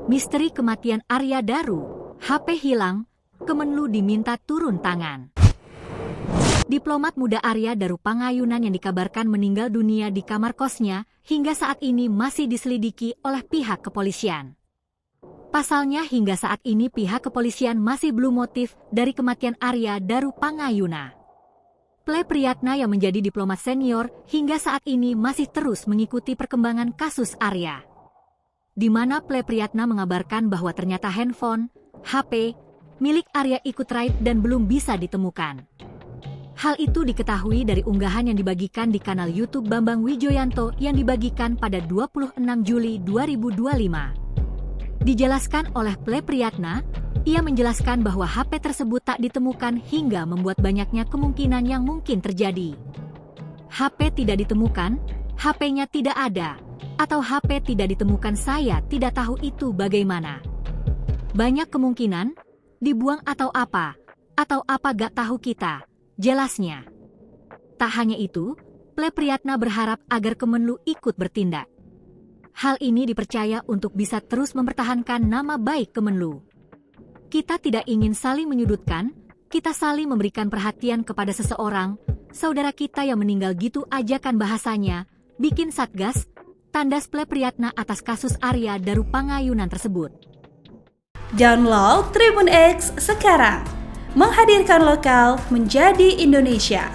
Misteri kematian Arya Daru, HP hilang, Kemenlu diminta turun tangan. Diplomat muda Arya Daru Pangayunan yang dikabarkan meninggal dunia di kamar kosnya hingga saat ini masih diselidiki oleh pihak kepolisian. Pasalnya hingga saat ini pihak kepolisian masih belum motif dari kematian Arya Daru Pangayuna. Ple Priyatna yang menjadi diplomat senior hingga saat ini masih terus mengikuti perkembangan kasus Arya. Di mana Ple Priyatna mengabarkan bahwa ternyata handphone, HP, milik Arya ikut raib dan belum bisa ditemukan. Hal itu diketahui dari unggahan yang dibagikan di kanal YouTube Bambang Wijoyanto yang dibagikan pada 26 Juli 2025. Dijelaskan oleh Ple Priyatna, ia menjelaskan bahwa HP tersebut tak ditemukan hingga membuat banyaknya kemungkinan yang mungkin terjadi. HP tidak ditemukan, HP-nya tidak ada, atau HP tidak ditemukan, saya tidak tahu itu bagaimana. Banyak kemungkinan, dibuang atau apa gak tahu kita, jelasnya. Tak hanya itu, Ple Priyatna berharap agar Kemenlu ikut bertindak. Hal ini dipercaya untuk bisa terus mempertahankan nama baik Kemenlu. Kita tidak ingin saling menyudutkan, kita saling memberikan perhatian kepada seseorang, saudara kita yang meninggal gitu aja kan bahasanya, bikin satgas, tandas Ple Priyatna atas kasus Arya Daru Pangayunan tersebut. Download Tribun X sekarang, menghadirkan lokal menjadi Indonesia.